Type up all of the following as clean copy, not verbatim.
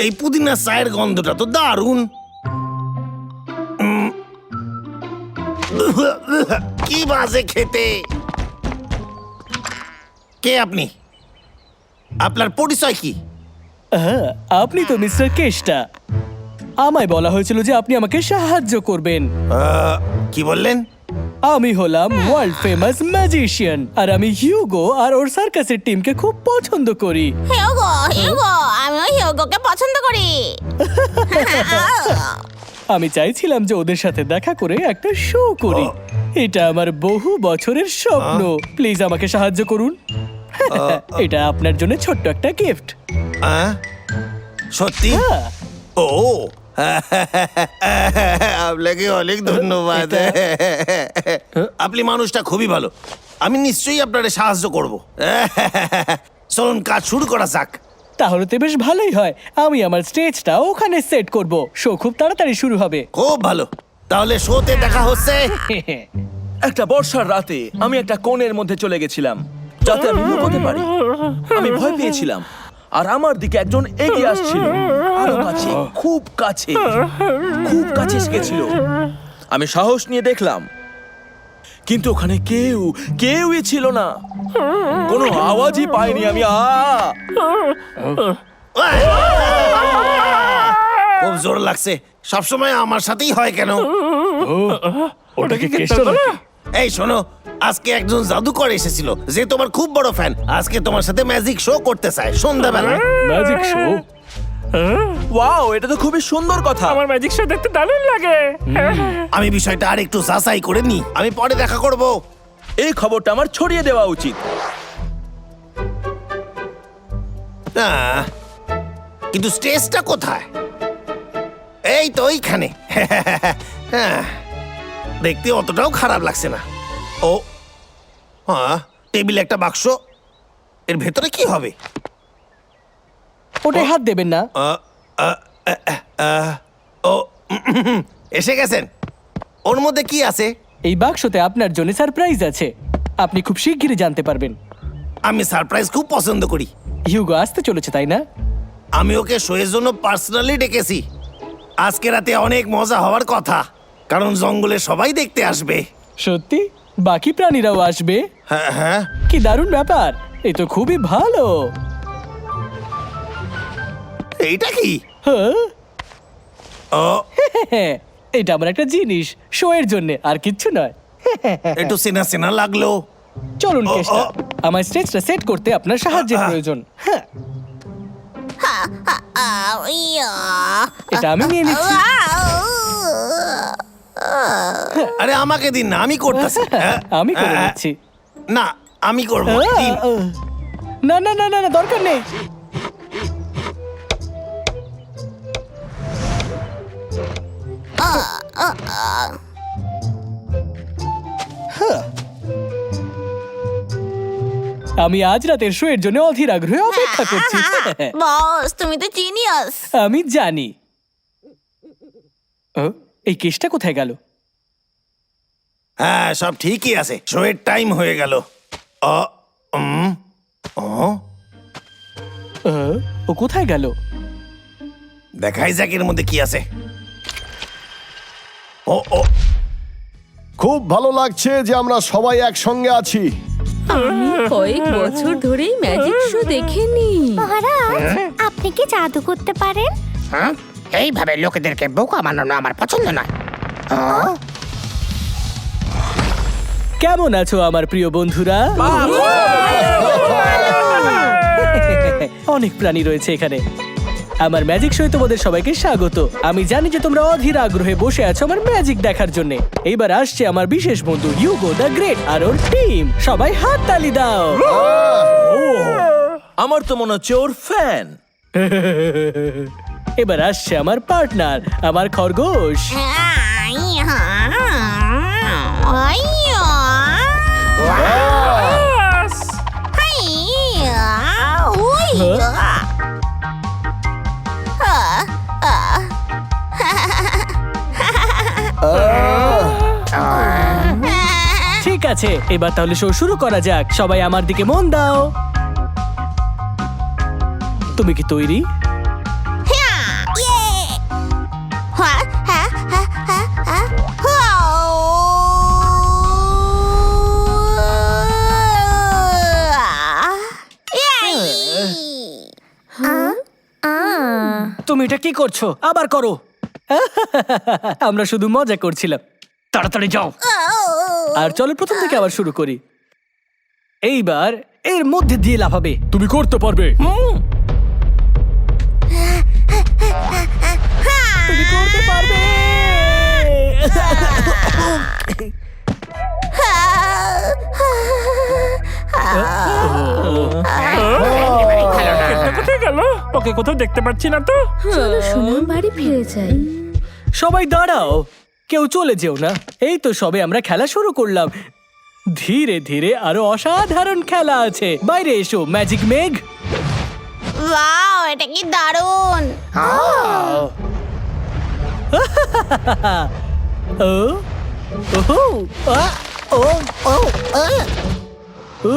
এই পুদিনা চায়ের গন্ধটা তো দারুণ। কি বাজে খেতে। কে আপনি? আপনার পরিচয় কি? আপনি তো মিস্টার কেষ্টা। আমায় বলা হয়েছিল যে আপনি আমাকে সাহায্য করবেন। কি বললেন? আমি হলাম ওয়ার্ল্ড ফেমাস ম্যাজিশিয়ান, আর আমি হিউগো আর ওর সার্কাসের টিমকে খুব পছন্দ করি। হিউগো, আমিও হিউগোকে পছন্দ করি। আমি চাইছিলাম যে ওদের সাথে দেখা করে একটা শো করি। এটা আমার বহু বছরের স্বপ্ন। প্লিজ আমাকে সাহায্য করুন। এটা আপনার জন্য ছোট্ট একটা গিফট। সত্যি? ও আপনাকে অনেক ধন্যবাদ। আপনি মানুষটা খুবই ভালো। আমি নিশ্চয়ই আপনার সাহায্য করব। চলুন কাজ শুরু করা যাক। তাহলে তো বেশ ভালোই হয়। আমি আমার স্টেজটা ওখানে সেট করব। শো খুব তাড়াতাড়ি শুরু হবে। খুব ভালো, তাহলে শোতে দেখা হচ্ছে। একটা বর্ষার রাতে আমি একটা কোণের মধ্যে চলে গেছিলাম যাতে আমি লুকোতে পারি। আমি ভয় পেয়েছিলাম, আর আমার দিকে একজন এগিয়ে আসছিল। আরো কাছে, খুব কাছে, খুব কাছে এসে গেছিল। আমি সাহস নিয়ে দেখলাম, কিন্তু ওখানে কেউই ছিল না। কোনো আওয়াজই পাইনি আমি। খুব জোর লাগছে। সবসময় আমার সাথেই হয় কেন? ওটাকে কেষ্টা নাকি? এই শোনো, আজকে একজন জাদুকর এসেছিল যে তোমার খুব বড় ফ্যান। আজকে তোমার সাথে ম্যাজিক শো করতে চায় সন্ধ্যাবেলায়। Magic show? ওয়াও, এটা তো খুবই সুন্দর কথা। আমার ম্যাজিক শো দেখতে দারুণ লাগে। আমি বিষয়টা আর একটু যাচাই করে নি, আমি পরে দেখা করব। এই খবরটা আমার ছড়িয়ে দেওয়া উচিত। কিন্তু স্টেজটা কোথায়? এই তো এইখানে। দেখতে অতটাও খারাপ লাগছে না। ও হ্যাঁ, টেবিলে একটা বাক্স। এর ভেতরে কি হবে? ওটায় হাত দেবেন না। ও এসে গেছেন। ওর মধ্যে কি আছে? এই বাক্সতে আপনার জন্য সারপ্রাইজ আছে। আপনি খুব শিগগিরই জানতে পারবেন। আমি সারপ্রাইজ খুব পছন্দ করি। হিউগো আসতে চলেছে, তাই না? আমি ওকে শোয়ের জন্য পার্সোনালি ডেকেছি। আজকে রাতে অনেক মজা হওয়ার কথা, কারণ জঙ্গলে সবাই দেখতে আসবে। সত্যি? বাকি প্রাণীরাও আসবে? হ্যাঁ হ্যাঁ। কি দারুণ ব্যাপার! এই তো খুবই ভালো। এইটা কি? হ্যাঁ, ও এটা আমার একটা জিনিস, শো এর জন্য, আর কিচ্ছু নয়। একটু চেনা চেনা লাগলো। চলুন কেষ্টা, আমার স্টেজটা সেট করতে আপনার সাহায্যের প্রয়োজন। হ্যাঁ, এটা আমি নিয়ে নিচ্ছি। আরে আমাকে দিন না, আমি করতেছি। আমি করে নিচ্ছি। না, আমি করব। দিন। না না না না না, দরকার নেই। আমি আজ রাতের শো এর জন্য অধীর আগ্রহে অপেক্ষা করছি। বস, তুমি তো জিনিয়াস। আমি জানি। এই কেসটা কোথায় গেল? হ্যাঁ, সব ঠিকই আছে। শোয়ের টাইম হয়ে গেল। ও কোথায় গেল? দেখাই যাক এর মধ্যে কি আছে। ও ও খুব ভালো লাগছে যে আমরা সবাই একসঙ্গে আছি। আমি কয়েক বছর ধরেই ম্যাজিক শো দেখিনি। মহারাজ, আপনি কি জাদু করতে পারেন? এইভাবে লোকেদেরকে বোকা বানানো আমার পছন্দ নয়। কেমন আছো আমার প্রিয় বন্ধুরা? অনেক প্রাণী রয়েছে এখানে। আমার ম্যাজিক শোয়ে তোমাদের সবাইকে স্বাগত। আমি জানি যে তোমরা অধীর আগ্রহে বসে আছো আমার ম্যাজিক দেখার জন্য। এইবার আসছে আমার বিশেষ বন্ধু হিউগো দ্য গ্রেট আর ওর টিম। সবাই হাত তালি দাও। আমার তো মনে হচ্ছে ওর ফ্যান। এবার আসছে আমার পার্টনার, আমার খরগোশ। ঠিক আছে, এবার তাহলে শো শুরু করা যাক। সবাই আমার দিকে মন দাও। তুমি কি তৈরি? এটা কি করছো? আবার করো। আমরা শুধু মজা করছিলাম। তাড়াতাড়ি যাও। আর চলো প্রথম থেকে আবার শুরু করি। এইবার এর মধ্যে দিয়ে লাফাবে। তুমি করতে পারবে। তুমি করতে পারবে। কোথায় গেল? ওকে কোথাও দেখতে পাচ্ছি না তো। চলো শুনুন বাড়ি ফিরে যাই। সবাই দাঁড়াও, কেউ চলে যেও না। এই তো সবে আমরা খেলা শুরু করলাম। ধীরে ধীরে আরো অসাধারণ খেলা আছে। বাইরে এসো ম্যাজিক মেঘ। ওয়াও, এটা কি দারুণ! ও ওহো আ ও ও আ ও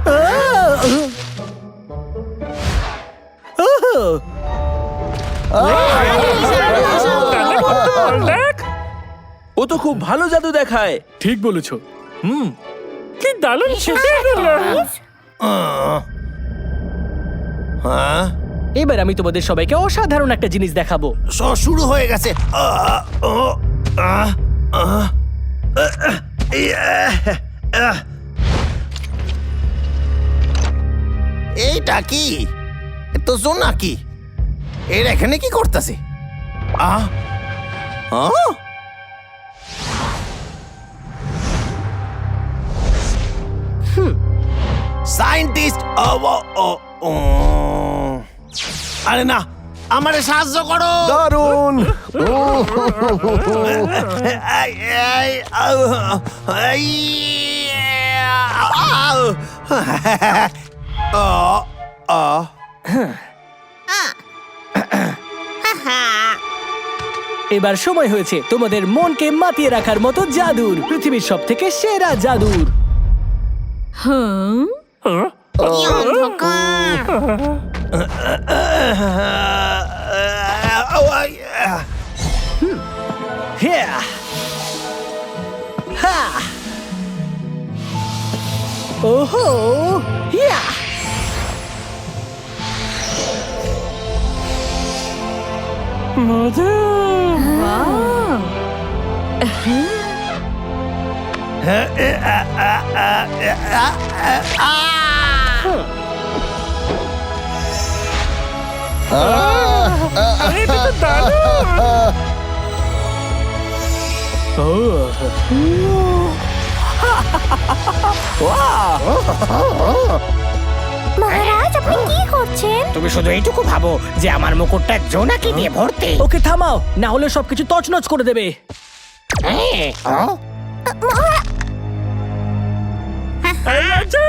আ দেখ, ও তো খুব ভালো জাদু দেখায়। ঠিক বলেছো। কি দারুণ শেষে গেল। হ্যাঁ, এবার আমি তোমাদের সবাইকে অসাধারণ একটা জিনিস দেখাবো। শুরু হয়ে গেছে। এইটা কি? তো নাকি এর এখানে কি করতেছে? সায়েন্টিস্ট। আরে না, আমারে সাহায্য করো। দারুণ! এই, এই, আউ, এই, আউ। এবার সময় হয়েছে তোমাদের মনকে মাতিয়ে রাখার মতো জাদুর, পৃথিবীর সব থেকে সেরা জাদুর। হ্যাঁ, কি অন্ধকার! হ্যাঁ। হা। ওহো হিয়া। এটা তো দারুণ। মহারাজ, আপনি কি করছেন? তুমি শুধু এইটুকু ভাবো যে আমার মুকুটটা জোনাকি দিয়ে ভর্তি। ওকে থামাও, না হলে সবকিছু তছনছ করে দেবে। হ্যাঁ, রাজা।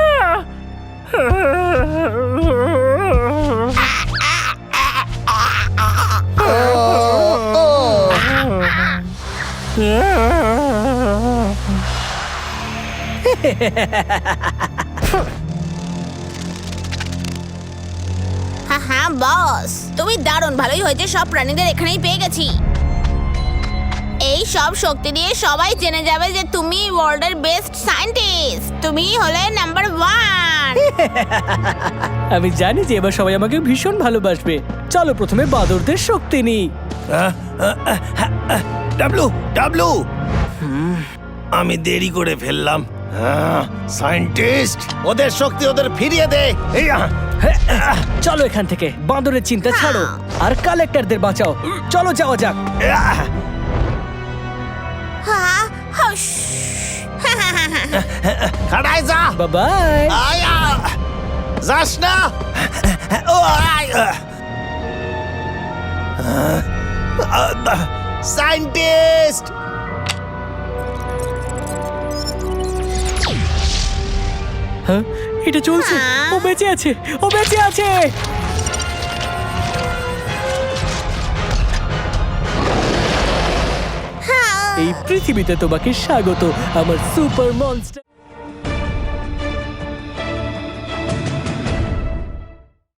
হ্যাঁ বস, তুমি দারুণ। ভালোই হয়েছে সব প্রাণীদের এখানেই পেয়ে গেছি। এই সব শক্তি দিয়ে সবাই জেনে যাবে যে তুমি ওয়ার্ল্ডের বেস্ট সায়েন্টিস্ট। তুমি হলে নাম্বার 1। আমি জানি যে এবার সবাই আমাকে ভীষণ ভালোবাসবে। চলো প্রথমে বাদরদের শক্তি নিই। ডাবলু, ডাবলু, আমি দেরি করে ফেললাম। সায়েন্টিস্ট, ওদের শক্তি ওদের ফিরিয়ে দে। চলো এখান থেকে, বাঁদরের চিন্তা ছাড়ো আর কালেক্টরদের বাঁচাও। চলো যাওয়া যাক। খাড়ায় যা। বাই। আয়া, যাস না। ও সায়েন্টিস্ট। হ্যাঁ, এটা চলছে। ও বেঁচে আছে, ও বেঁচে আছে। এই পৃথিবীতে তোমাকে স্বাগত, আমার সুপার মনস্টার।